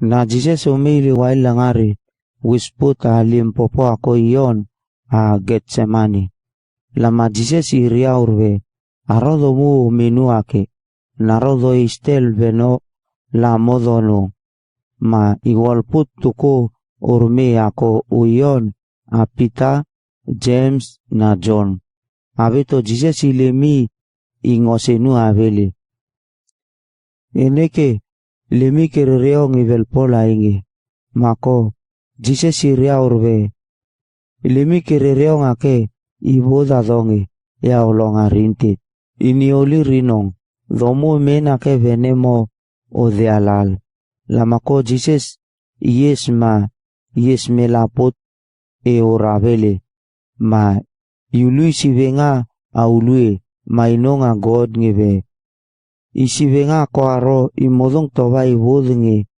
Na Jesus umili wail langari wisput limpopo ako iyon Getsemani. Lama Jesus iria urve arodo mu minu ake narodo istel veno la modonu ma igual put tuku urmi ako uyon Peter, James na John. Abito Jesus ilemi ingosenu aveli. Eneke lemi kerereong ivel pola ingi. Mako Jesus iria urve lemi kerereong ake iboda dongi ya olonga rintit. Ini oli rinong domu mena ke venemo o de alal. Lamako Jesus yes me lapot e oravele ma yului si venga aului ma inonga God ngeve. Isi venga ko aro imodong toba ibodnge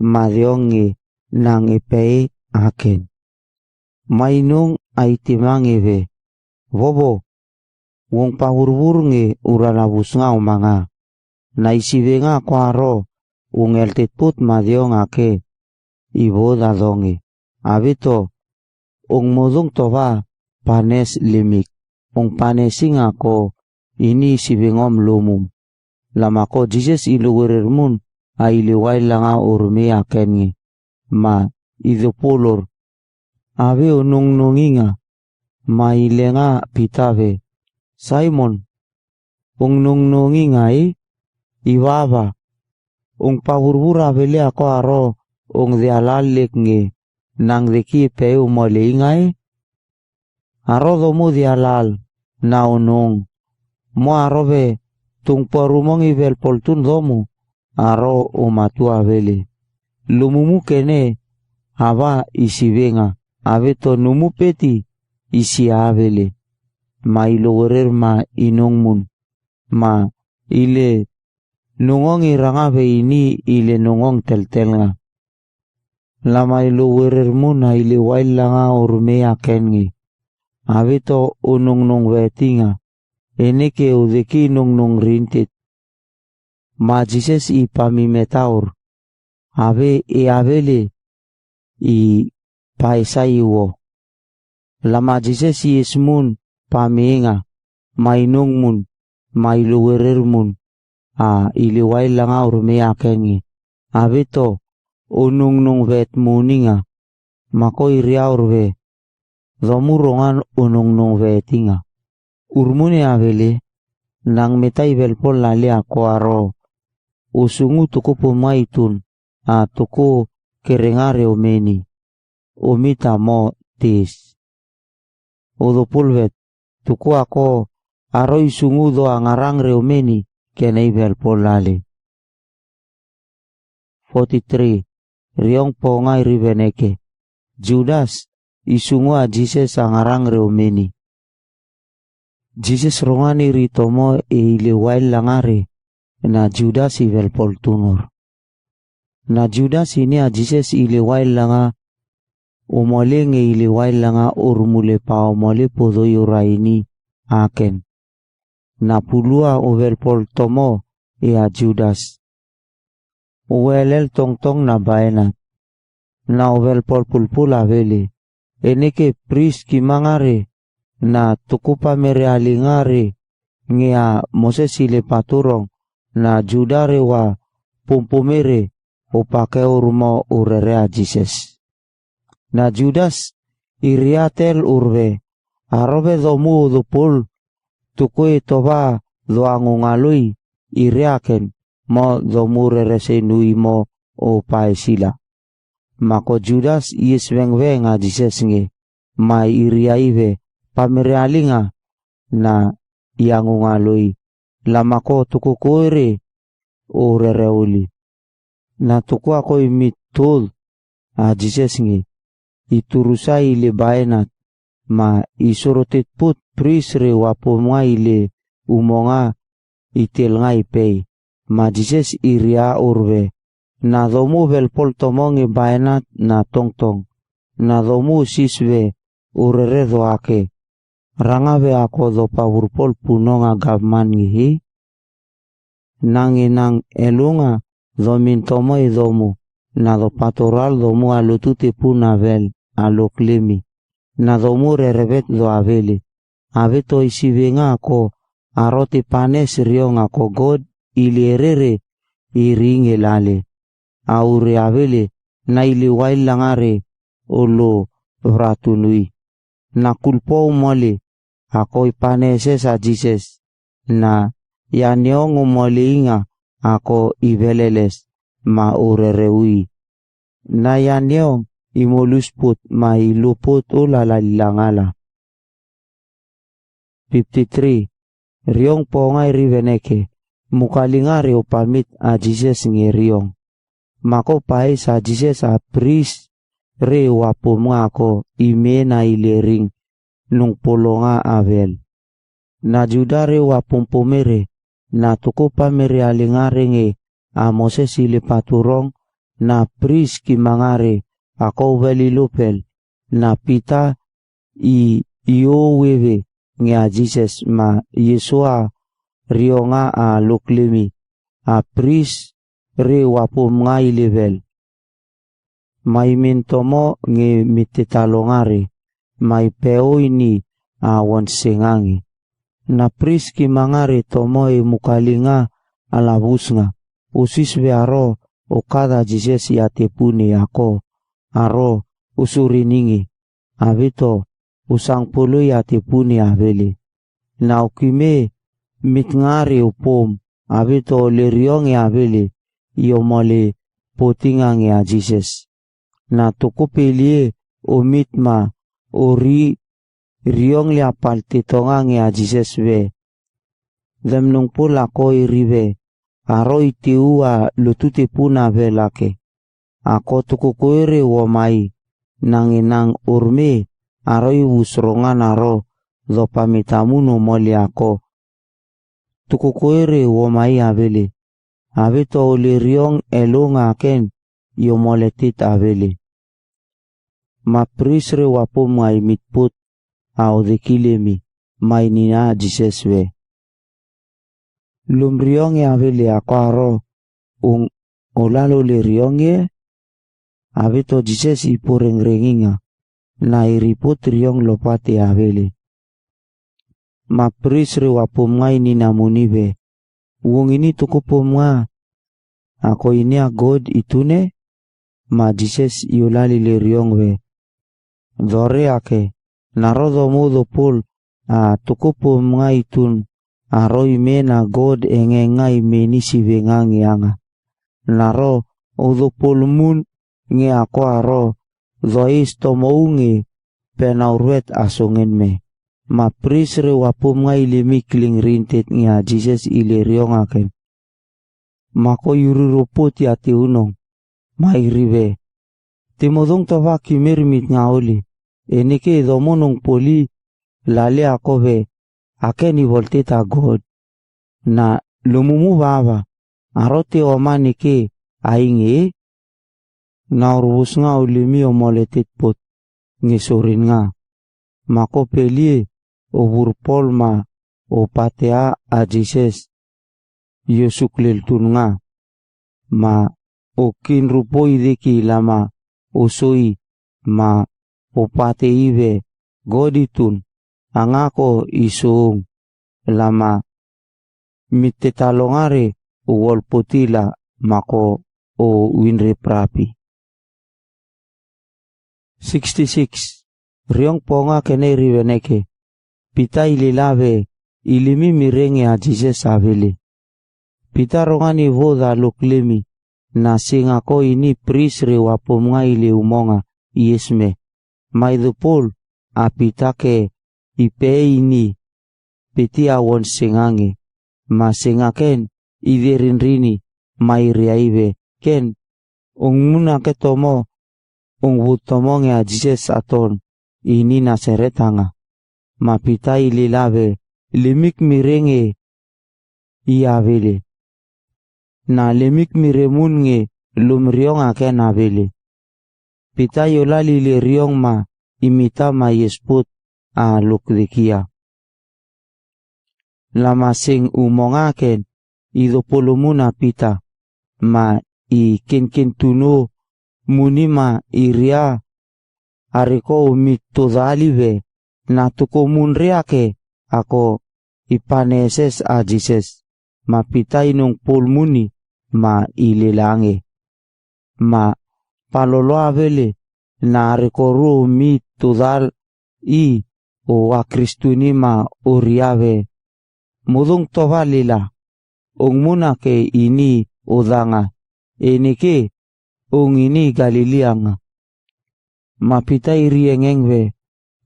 ma deonge nang epei aken. Ma inong aitimangeve. Bobo wong pahurbur nge uranabus nga umanga. Na isi venga ko aro ungeltit put ma deong ake iboda donge. Abito ong modong toba panes limik. Ong panesing ako ini si bengom lumum. Lamako Jesus ilugurirmun ailiway langa urmi akengi. Ma idupulur. Abe unong nonginga. Ma ilenga pitave. Simon. Ong nonginga ibaba. Ong pahurbura bele ako aro ong de alalik nge. Nang deki peu mole ingay. Aro domo di alal na unong. Mo arobe tung parumong ivel poltun domo. Aro umatua vele. Lumumu kene haba isi venga. Abeto numu peti isi avele. Ma ilogorer ma inong mun. Ma ile nungong irangave ini ile nungong tel nga. Lama ilogorer mun na ile wail langa urme akengi. Abeto unong vetinga. Eneke udeki nung rintit. Ma Jesus ipamimetaur. Abe avele i paisaiwo. Lama Jesus ismun pamiinga. Mainong mun. Mailuwerer mun. Iliway langa urme akengi. Abeto unong vet muninga. Mako iria urve. Domurongan unong vetinga. Urmune avele. Nang metai velpol lali ako aro. Usungu tuku pumaitun. Tuku kerengare omeni. Omita mo tis. Udupulvet. Tuku ako aro isungu do angarang reomeni. Kenai velpol lali. 43. Riong pongai ribeneke. Judas isungu a Jesus angarang reomeni. Jesus rongani ritomo iliwail langare. Na Judas ivelpol tunur. Na Judas ini a Jesus iliwail langa. Umole nge iliwail langa urmule pa umole podo yura ini aken. Na pulua uvelpol tomo a Judas. Uwelel tong na baenat. Na uvelpol pulpul avele. Eneke pris kimangare. Na tukupa mere alingare. Nge a Moses ile paturong. Na judare wa pumpumere. Upake urmo urere a Jesus. Na Judas iriatel urve. Arobe domu udupul. Tukui toba doangungalui iriaken. Mo domu reresenui mo upaesila. Mako Judas isveng a Jesus nge. Ma iriaive pamerealinga na iangungalui. Lamako tuku kuire urereuli. Na tuku ako imitul a Jesus nge. Iturusai ile baenat. Ma isurutit put prisre wapo mga ile umonga itil nga ipei. Ma Jesus iria urve. Na domu velpol tomongi baenat na tongtong. Na domu sisve ureredo ake. Rangave ako do pavurpol punonga gavman ngihi. Nang elunga domin tomo idomu. na do patoral do mu alutute pun avel alok lemi, na do mu rerevet do avele. Aveto isivenga ako arote panes riong ako God ilierere iringe lale. Aure avele na iliwail langare olo vratunui. Na kulpo mole ako ipanese sa Jesus na yaneong mole inga ako iveleles ma urereui. Na yaneong imolusput ma iluput ulalangala. 53. Riong pongai riveneke mukalingare upamit a Jesus nge riong. Mako pae sa Jesus a pris re wapum nga ako imena ilering nung polonga avel. Na juda re wapum pomere na tukupa mere alingare nge a Moses ilipaturong na pris kimangare ako velilupel na pita ioweve nge a Jesus ma Yesua rionga a luklemi a pris re wapum nga ilivel. Mai mintomo nge mititalongare mai peo ini a wansengangi. Na pris kimangare tomo e mukalinga alabusnga usiswe aro o kada Jesus yatepune ako aro usuriningi avito usang pulu yatepune avele. Na ukime mitngare upom avito leriong avele yomole potingange a Jesus. Na tukupelie o mitma ori riong lia paltitongange a Jesus ve. Demnung pula ko irive aro itiua lutute puna velake. Ako tukukuere wamai nanginang urme aro iwusrongan aro do pamitamuno moli ako. Tukukuere wamai avele. Avito oli riong elunga ken yomoletit avele. Ma prisre wapum ngai mitput au dekilemi mai nina Jesus we. Lum riong avele ako aro olalo le riong avito Jesus ipureng-renginga na iriput riong lopate avele. Ma prisre wapum ngai nina munibe. Wong ini tukupum nga ako ini a God itune ma Jesus iulali le riong we. Dore ake narodo mudo pul a tukupum nga itun aro imena God enge nga imeni sivengangi anga. Naro udo pul mun nge ako aro dois tomounge penaurwet asungen me. Ma prisre wapum nga ilimikling rintit nga Jesus iliriong aken. Mako yuriruput yati unong ma irive. Timodong tova kimirmit nga oli. Enike domonong poli lale ako ve aken ivoltita God. Na lumumu baba arote omanike ainge na urbus nga ulimi omoletit put ngisurin nga. Mako pelie oburpol ma o patea a Jesus yosuklil tun nga ma o kinrupo ideki lama usui ma o pate ive goditun angako isuung lama mitetalongare uwol putila mako o winre prapi. 66. Riong ponga kene riveneke pita ililave ilimi mirenge a Jesus avele. Pita rongani voda luklemi na singa ko ini prisre wapum nga ili umonga yesme. Maidupul a pita ke ipe ini piti awon singange. Ma singa ken iderinrini mairiaive ken ungmuna ke tomo ungbutomo nge a Jesus aton ini naseretanga. Ma pita ililave limik mirenge iavele. Na limik miremun nge lumriong aken avele. Pita yolali le riong ma imita ma yesput a lukdekia. Lama sing umongaken idopolumuna pita ma i kinkin tuno munima iria ariko umit tudalive na tukomunriake ako ipaneses a Jesus mapitay nung pulmuni ma ililange. Ma paloloavele na ariko ru umit tudal I o a Kristuni ma uriave. Mudung tovalila ong muna ke ini udanga enike ong ini Galiliang. Mapitay riengengwe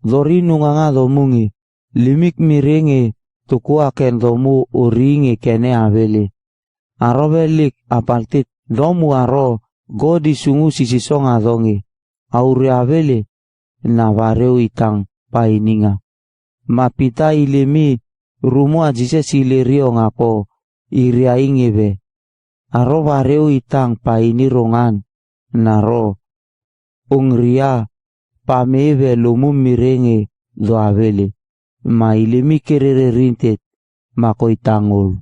dorinu nga domungi limik mirenge tukua ken domu uringe kene avele. Arobelik apaltit domu aro godi sungu sisisonga dongi auri avele na vareu itang paininga. Mapitay limi rumua jise silerio ngako iria ingebe. Aro vareu itang painirongan naro ongria pameve lumum mirenge do avele. Ma ilimi kerere rintet makoitangol.